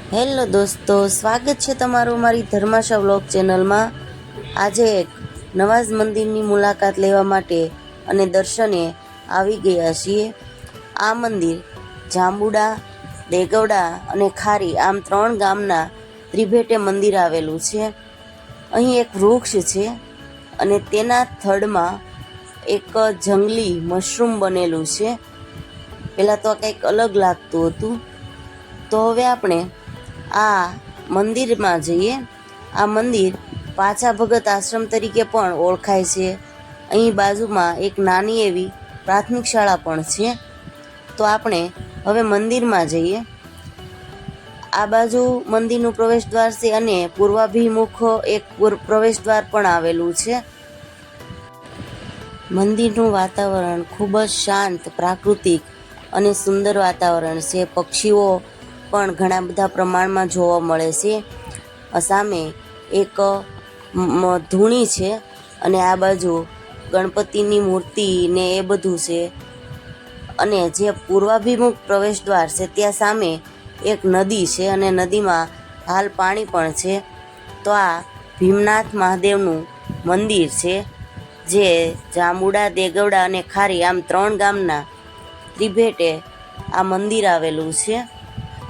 Hello દોસ્તો, સ્વાગત છે તમારું મારી ધર્માશા વ્લોગ ચેનલમાં। આજે એક નવાઝ મંદિરની મુલાકાત લેવા માટે અને દર્શને આવી ગયા છીએ। આ મંદિર જાંબુડા, દેગવડા અને ખારી આમ 3 ગામના ત્રિભેટે મંદિર આવેલું છે। અહીં એક વૃક્ષ છે અને તેના થડમાં એક જંગલી મશરૂમ બનેલું છે। પહેલાં તો કંઈક અલગ લાગતું હતું। તો હવે આપણે આ મંદિરમાં જઈએ। આ મંદિર પાછા ભગત આશ્રમ તરીકે પણ ઓળખાય છે। અહીં બાજુમાં એક નાની એવી પ્રાથમિક શાળા પણ છે। તો આપણે હવે મંદિરમાં જઈએ। આ બાજુ મંદિરનું પ્રવેશ દ્વાર છે અને પૂર્વાભિમુખ એક પ્રવેશ દ્વાર પણ આવેલું છે। મંદિરનું વાતાવરણ ખૂબ જ શાંત, પ્રાકૃતિક અને સુંદર વાતાવરણ છે। પક્ષીઓ પણ ઘણા બધા પ્રમાણમાં જોવા મળે છે। સામે એક ધૂણી છે અને આ બાજુ ગણપતિની મૂર્તિ ને એ બધું છે। અને જે પૂર્વાભિમુખ પ્રવેશ દ્વાર છે ત્યાં સામે એક નદી છે અને નદીમાં હાલ પાણી પણ છે। તો આ ભીમનાથ મહાદેવનું મંદિર છે, જે જાંબુડા, દેગવડા અને ખારી આમ 3 ગામના ત્રિભેટે આ મંદિર આવેલું છે।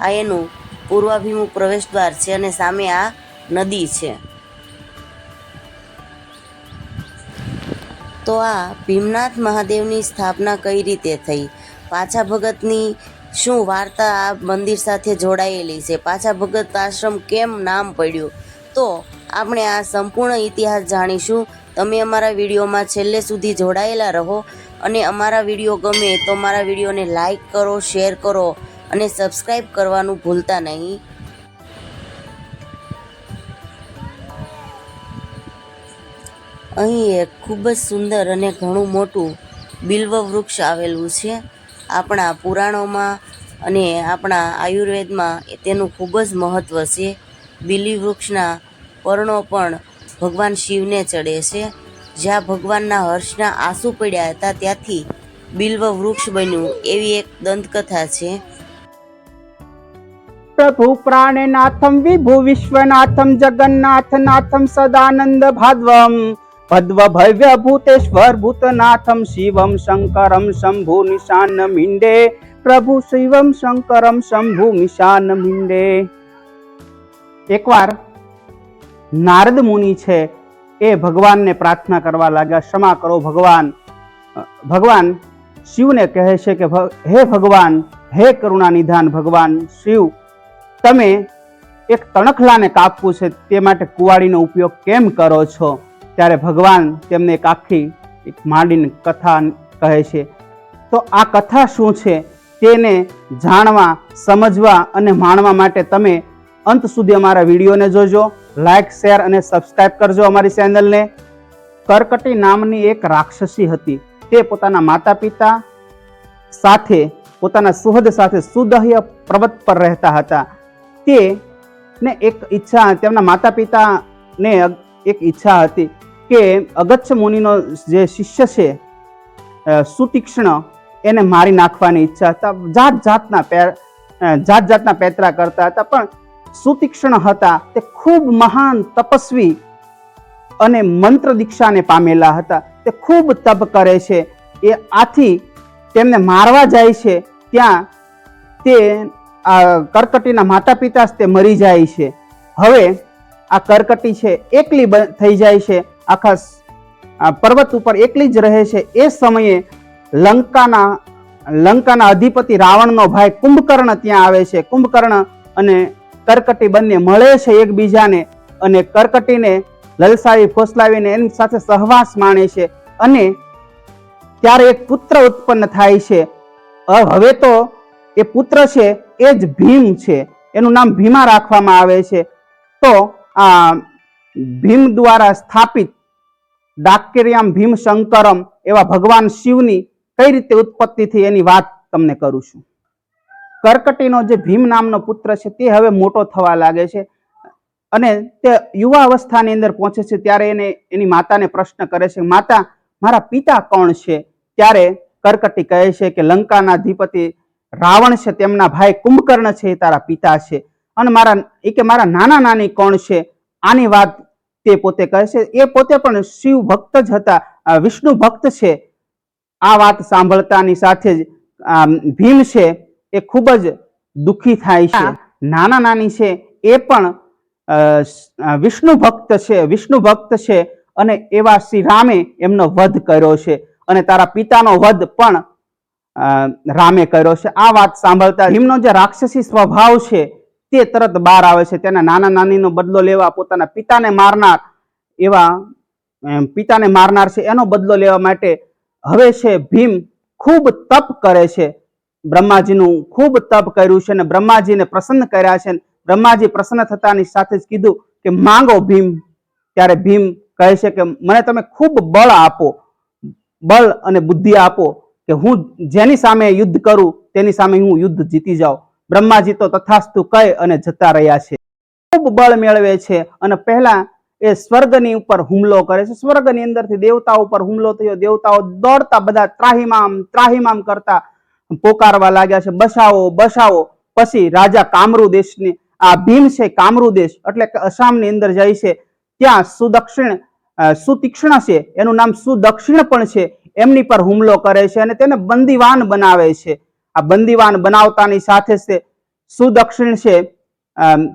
આ એનું પૂર્વાભિમુખ પ્રવેશ દ્વાર છે અને સામે આ નદી છે। તો આ ભીમનાથ મહાદેવની સ્થાપના કઈ રીતે થઈ, પાછા ભગતની શું વાર્તા આ મંદિર સાથે જોડાયેલી છે, પાછા ભગત આશ્રમ કેમ નામ પડ્યું, તો આપણે આ સંપૂર્ણ ઇતિહાસ જાણીશું। તમે અમારા વિડીયોમાં છેલ્લે સુધી જોડાયેલા રહો અને અમારા વિડીયો ગમે તો અમારા વિડીયોને લાઈક કરો, શેર કરો અને સબસ્ક્રાઈબ કરવાનું ભૂલતા નહીં। અહીં એક ખૂબ જ સુંદર અને ઘણું મોટું બિલ્વ વૃક્ષ આવેલું છે। આપણા પુરાણોમાં અને આપણા આયુર્વેદમાં તેનું ખૂબ જ મહત્ત્વ છે। બિલ્વ વૃક્ષના પર્ણો પણ ભગવાન શિવને ચડે છે। જ્યાં ભગવાનના હર્ષના આંસુ પડ્યા હતા ત્યાંથી બિલ્વ વૃક્ષ બન્યું એવી એક દંતકથા છે। प्रभु प्राणनाथम विभु विश्वनाथम जगन्नाथ नाथम सदानंद भाद्वम भद्व भव्य भूतेश्वर भूतनाथम शिवम शंकरम शंभु निशान मिंडे प्रभु शिवम शंकरम शंभु निशान मिंडे। एक बार नारद मुनि छे ए भगवान ने प्रार्थना करवा लगा, क्षमा करो भगवान। भगवान शिव ने कहे छे कि हे भगवान, हे करुणा निधान भगवान शिव, તમે એક તણખલાને કાપવું છે તે માટે કુવાડીનો ઉપયોગ કેમ કરો છો? ત્યારે ભગવાન તેમને એક આખી માંડીને કથા કહે છે। તો આ કથા શું છે તેને જાણવા, સમજવા અને માણવા માટે તમે અંત સુધી અમારા વિડીયોને જોજો, લાઈક, શેર અને સબસ્ક્રાઇબ કરજો અમારી ચેનલને। કરકટી નામની એક રાક્ષસી હતી। તે પોતાના માતા પિતા સાથે, પોતાના સુહદ સાથે સુદહ્ય પર્વત પર રહેતા હતા। તે ને એક ઈચ્છા, તેમના માતા પિતાને એક ઈચ્છા હતી કે અગસ્ત્ય મુનિનો જે શિષ્ય છે સુતીક્ષ્ણ, એને મારી નાખવાની ઈચ્છા હતા। જાત જાતના પેતરા કરતા હતા, પણ સુતીક્ષ્ણ હતા તે ખૂબ મહાન તપસ્વી અને મંત્ર દીક્ષાને પામેલા હતા। તે ખૂબ તપ કરે છે। એ આથી તેમને મારવા જાય છે ત્યાં તે કરકટીના માતા પિતા તે મરી જાય છે। હવે આ કરકટી છે એકલી થઈ જાય છે, આખા પર્વત ઉપર એકલી જ રહે છે। એ સમયે લંકાના અધિપતિ રાવણનો ભાઈ કુંભકર્ણ ત્યાં આવે છે। કુંભકર્ણ અને કરકટી બંને મળે છે એકબીજાને અને કરકટીને લલસાવી ફોસલાવીને એની સાથે સહવાસ માણે છે અને ત્યારે એક પુત્ર ઉત્પન્ન થાય છે। હવે તો એ પુત્ર છે એ જ ભીમ છે, એનું નામ ભીમા રાખવામાં આવે છે। તો આ ભીમ દ્વારા સ્થાપિત ડાકેરિયામ ભીમ શંકરમ એવા ભગવાન શિવની કઈ રીતે ઉત્પત્તિ થઈ એની વાત તમને કરું છું। કરકટીનો જે ભીમ નામનો પુત્ર છે તે હવે મોટો થવા લાગે છે અને તે યુવા અવસ્થાની અંદર પહોંચે છે। ત્યારે એને એની માતાને પ્રશ્ન કરે છે, માતા, મારા પિતા કોણ છે? ત્યારે કરકટી કહે છે કે લંકાના અધિપતિ રાવણ છે, તેમના ભાઈ કુંભકર્ણ છે એ તારા પિતા છે। અને મારા નાના નાની કોણ છે, આની વાત તે પોતે કહે છે. એ પોતે પણ શિવ ભક્ત જ હતા, વિષ્ણુ ભક્ત છે. આ વાત સાંભળતાની સાથે જ ભીમ છે એ ખૂબ જ દુઃખી થાય છે. નાના નાની છે એ પણ વિષ્ણુ ભક્ત છે અને એવા શ્રી રામે એમનો વધ કર્યો છે અને તારા પિતાનો વધ પણ રામે કર્યો છે. આ વાત સાંભળતા ભીમનો જે રાક્ષસી સ્વભાવ છે તે તરત બહાર આવે છે. તેના નાના નાનીનો બદલો લેવા, પોતાના પિતાને મારનાર છે એનો બદલો લેવા માટે હવે છે ભીમ ખૂબ તપ કરે છે. બ્રહ્માજીનું ખૂબ તપ કર્યું છે અને બ્રહ્માજીને પ્રસન્ન કર્યા છે. બ્રહ્માજી પ્રસન્ન થતાની સાથે જ કીધું કે માંગો ભીમ. ત્યારે ભીમ કહે છે કે મને તમે ખૂબ બળ આપો, બળ અને બુદ્ધિ આપો કે હું જેની સામે યુદ્ધ કરું તેની સામે હું યુદ્ધ જીતી જાઉં. બ્રહ્માજી તો તથાસ્તુ કહે અને જતા રહ્યા છે. ખૂબ બળ મેળવે છે અને પહેલા એ સ્વર્ગની ઉપર હુમલો કરે છે. સ્વર્ગની અંદરથી દેવતાઓ ઉપર હુમલો થયો. દેવતાઓ દોડતા બધા ત્રાહિમામ કરતા પોકારવા લાગ્યા છે, બસાવો બસાવો. પછી રાજા કામરૂ દેશની આ ભીમ છે, કામરૂ દેશ એટલે કે અસામની અંદર જાય છે. ત્યાં સુતીક્ષ્ણ છે, એનું નામ સુદક્ષિણ પણ છે, એમની પર હુમલો કરે છે અને તેને બંદીવાન બનાવે છે. આ બંદીવાન બનાવતાની સાથે છે સુદક્ષિણ છે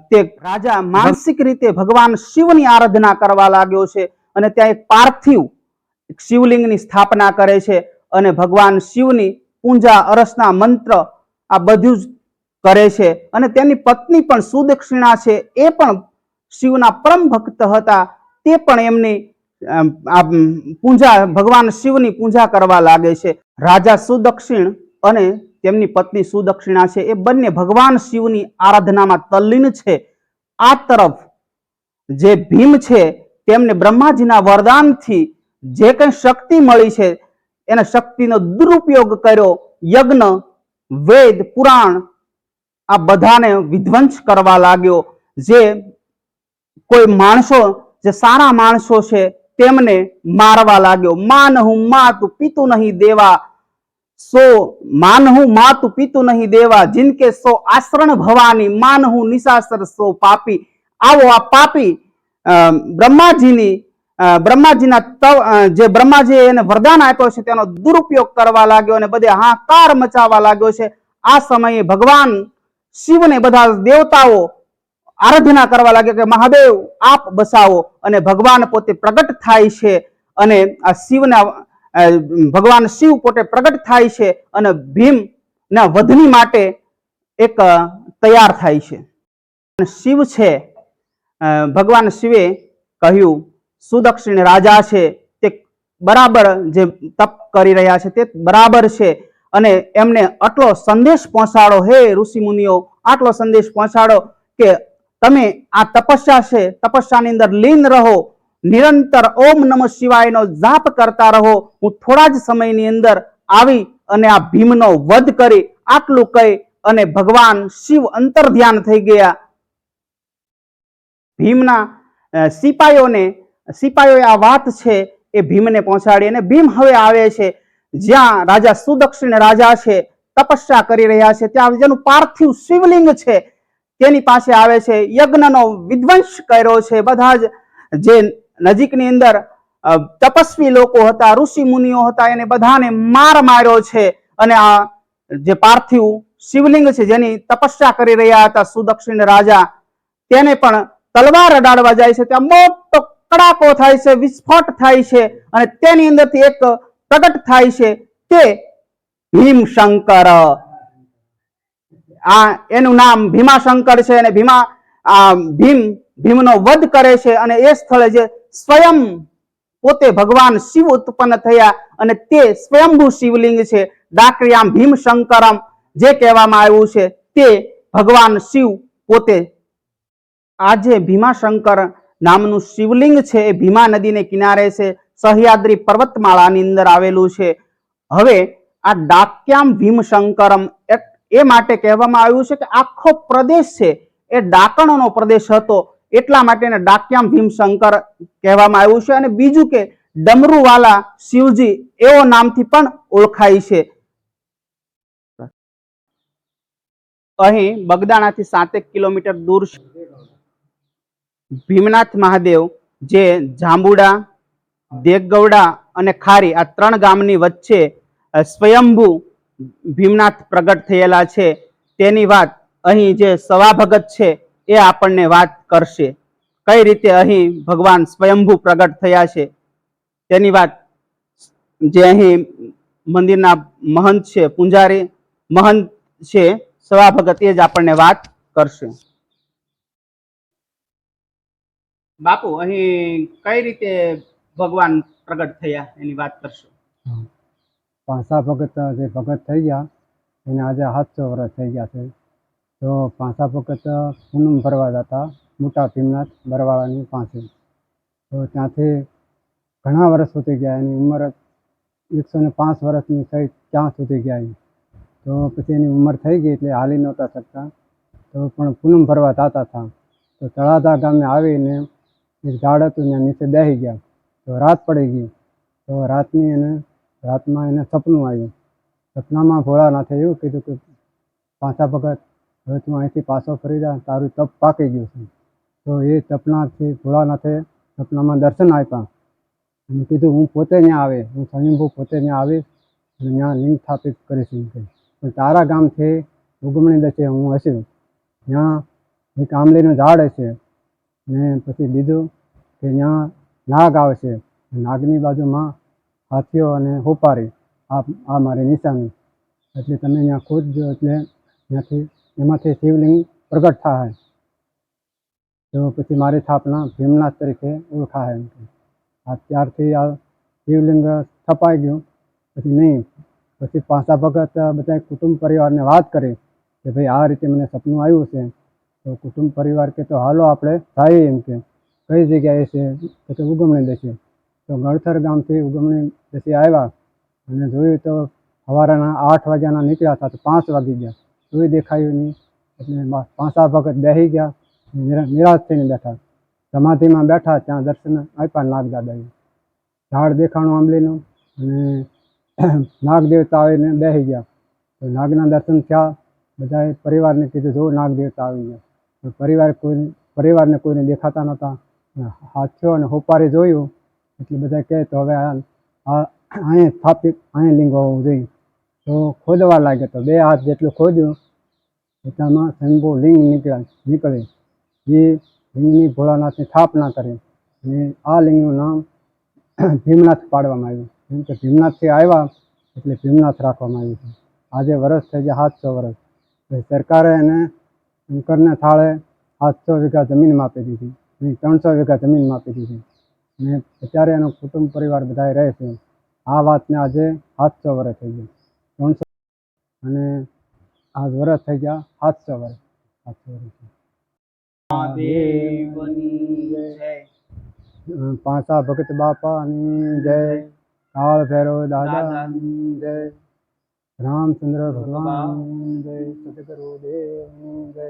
તે રાજા માનસિક રીતે ભગવાન શિવની આરાધના કરવા લાગ્યો છે અને ત્યાં એક પાર્થિવ શિવલિંગની સ્થાપના કરે છે અને ભગવાન શિવની પૂજા અરસના મંત્ર આ બધું જ કરે છે. અને તેની પત્ની પણ સુદક્ષિણા છે, એ પણ શિવના પરમ ભક્ત હતા. તે પણ એમની ભગવાન શિવની પૂજા કરવા લાગે છે. રાજા સુદક્ષિણ અને તેમની પત્ની સુદક્ષિણા છે એ બંને ભગવાન શિવની આરાધનામાં તલ્લીન છે. આ તરફ જે ભીમ છે તેમને બ્રહ્માજીના વરદાનથી જે કંઈ શક્તિ મળી છે એના શક્તિનો દુરુપયોગ કર્યો. યજ્ઞ, વેદ, પુરાણ આ બધાને વિધ્વંસ કરવા લાગ્યો. જે કોઈ માણસો, જે સારા માણસો છે તેમને મારવા લાગ્યો. માનહુ માતુ પિતુ નહીં દેવા, માનહુ માતુ પિતુ નહીં દેવા, જિનકે સો આશ્રણ ભવાની, માનહુ નિશાસર સો પાપી. આવો આ પાપી બ્રહ્માજીએ એને વરદાન આપ્યો છે તેનો દુરુપયોગ કરવા લાગ્યો અને બધે હાહાકાર મચાવવા લાગ્યો છે. આ સમયે ભગવાન શિવને બધા દેવતાઓ આરાધના કરવા લાગ્યા કે મહાદેવ આપ બસાવો અને ભગવાન પોતે પ્રગટ થાય છે અને આ શિવના ભગવાન શિવ પોતે પ્રગટ થાય છે અને ભીમના વધની માટે એક તૈયાર થાય છે. શિવ છે, ભગવાન શિવે કહ્યું સુદક્ષિણ રાજા છે તે બરાબર જે તપ કરી રહ્યા છે તે બરાબર છે અને એમને આટલો સંદેશ પહોંચાડો, હે ઋષિ મુનિઓ આટલો સંદેશ પહોંચાડો કે તમે આ તપસ્યા છે, તપસ્યાની અંદર લીન રહો, નિરંતર ઓમ નમઃ શિવાયનો જાપ કરતા રહો. હું થોડા જ સમયની અંદર આવી અને આ ભીમનો વધ કરી. આટલું કહી અને ભગવાન શિવ અંતર્ધ્યાન થઈ ગયા. ભીમના સિપાઈઓએ આ વાત છે એ ભીમને પહોંચાડી અને ભીમ હવે આવે છે જ્યાં રાજા સુદક્ષિણ રાજા છે તપસ્યા કરી રહ્યા છે, ત્યાં જેનું પાર્થિવ શિવલિંગ છે તેની પાસે આવે છે. યજ્ઞનો વિધ્વંસ કર્યો છે. બધા જ જે નજીકની અંદર તપસ્વી લોકો હતા, ઋષિ મુનિઓ હતા, એને બધાને માર્યો છે અને આ જે પાર્થિવ શિવલિંગ છે જેની તપસ્યા કરી રહ્યા હતા સુદક્ષિણ રાજા, તેને પણ તલવાર અડાડવા જાય છે. ત્યાં મોટો કડાકો થાય છે, વિસ્ફોટ થાય છે અને તેની અંદરથી એક પ્રગટ થાય છે તે ભીમશંકર. એનું નામ ભીમાશંકર છે અને ભીમનો વધ કરે છે અને એ સ્થળે જે સ્વયં પોતે ભગવાન શિવ ઉત્પન્ન થયા અને તે સ્વયંભૂ શિવલિંગ છે. ડાકરિયામ ભીમશંકરમ જે કહેવામાં આવ્યું છે તે ભગવાન શિવ પોતે. આ જે ભીમાશંકર નામનું શિવલિંગ છે એ ભીમા નદીને કિનારે છે, સહ્યાદ્રી પર્વતમાળાની અંદર આવેલું છે. હવે આ ડાક્યામ ભીમશંકરમ એ માટે કહેવામાં આવ્યું છે કે આખો પ્રદેશ છે એ ડાકણોનો પ્રદેશ હતો, એટલા માટે એને ડાક્યામ ભીમશંકર કહેવામાં આવ્યું છે. અને બીજું કે ડમરુવાલા શિવજી એવો નામથી પણ ઓળખાય છે. અહીં બગદાણાથી 7 કિલોમીટર દૂર ભીમનાથ મહાદેવ જે જાંબુડા, દેગગૌડા અને ખારી આ 3 ગામની વચ્ચે સ્વયંભૂ ભીમનાથ પ્રગટ થયેલા છે તેની વાત અહીં જે સવા ભગત છે એ આપણને વાત કરશે. કઈ રીતે અહીં ભગવાન સ્વયંભૂ પ્રગટ થયા છે તેની વાત જે અહીં મંદિરના મહંત છે, પૂંજારી મહંત છે સવા ભગત, એ જ આપણને વાત કરશે. બાપુ, અહીં કઈ રીતે ભગવાન પ્રગટ થયા એની વાત કરશો. પાંસા ભગત જે ભગત થઈ ગયા એને આજે 700 વર્ષ થઈ ગયા છે. તો પાંસા ભગત પૂનમ ભરવા જતા મોટા ભીમનાથ બરવાળાની પાસે. તો ત્યાંથી ઘણા વર્ષ સુધી ગયા. એની ઉંમર 105 વર્ષની થઈ ત્યાં સુધી ગયા. તો પછી એની ઉંમર થઈ ગઈ એટલે હાલી નહોતા શકતા. તો પણ પૂનમ ભરવા જતા હતા. તો તળાજા ગામે આવીને એક ઝાડ હતું ત્યાં નીચે બેસી ગયા. તો રાત પડી ગઈ. તો રાતમાં એને સપનું આવ્યું. સપનામાં ભોળાનાથે એવું કીધું કે પાંસા ભગત, હવે તું અહીંથી પાછો ફરી જા, તારું તપ પાકી ગયું છે. તો એ તપનાથી ભોળાનાથે સપનામાં દર્શન આપ્યા અને કીધું હું પોતે ત્યાં આવે, હું સ્વયંભૂ પોતે ત્યાં આવીશ અને ત્યાં લિંગ સ્થાપિત કરીશ. પણ તારા ગામથી ઉગમણી દશે હું હશું, ત્યાં એક આંબલીનું ઝાડ હશે ને પછી બીજું કે ત્યાં નાગ આવશે, નાગની બાજુમાં હાથીઓ અને હોપારી, આ મારી નિશાની. એટલે તમે ત્યાં ખોદજો એટલે એમાંથી શિવલિંગ પ્રગટ થાય. તો પછી મારી સ્થાપના ભીમનાથ તરીકે ઓળખાય. ત્યારથી આ શિવલિંગ સ્થપાઈ ગયું. પછી નહીં, પછી પાંસા ભગત બધા કુટુંબ પરિવારને વાત કરી કે ભાઈ આ રીતે મને સપનું આવ્યું છે. તો કુટુંબ પરિવાર કે તો હાલો આપણે જઈએ. એમ કે કઈ જગ્યાએ છે તો કે ઉગમણી દશે. તો ગળથર ગામથી ઉગમણી દશે આવ્યા અને જોયું તો સવારના 8 વાગ્યાના નીકળ્યા હતા તો 5 વાગી ગયા. કોઈ દેખાયું નહીં. એટલે પાંસા ભગત બેસી ગયા, નિરાશ થઈને બેઠા. સમાધિમાં બેઠા ત્યાં દર્શન આપ્યા નાગદાદાએ. ઝાડ દેખાણું આંબલીનું અને નાગ દેવતા આવીને બેસી ગયા. તો નાગના દર્શન થયા. બધાએ પરિવારને કીધું જો નાગ દેવતા આવી ગયા. તો પરિવારને કોઈને દેખાતા નહોતા. હાથીઓ અને હોપારી જોયું એટલે બધા કહે તો હવે અહીં સ્થાપિત, અહીં લિંગ હોવું જોઈએ. તો ખોદવા લાગે તો 2 હાથ જેટલું ખોદ્યું એટલામાં સ્વયંભૂ લિંગ નીકળી. એ લિંગની ભોળાનાથની સ્થાપના કરી અને આ લિંગનું નામ ભીમનાથ પાડવામાં આવ્યું. કેમ કે ભીમનાથથી આવ્યા એટલે ભીમનાથ રાખવામાં આવ્યું છે. આજે વર્ષ થઈ ગયા 700 વર્ષ. સરકારે એને શંકરને થાળે 700 વીઘા જમીન માપી દીધી, 300 વીઘા જમીન માપી દીધી અને અત્યારે એનો કુટુંબ પરિવાર બધા રહે છે. આ વાતને આજે 700 વર્ષ થઈ ગયા. 300 અને આ વર્ષ થઈ ગયા 700 વર્ષ. 700 વર્ષ. પાંસા ભગત બાપાની જય, કાળ ભૈરવ દાદાની જય, રામચંદ્ર ભગવાનની જય, સદગુરુદેવની જય.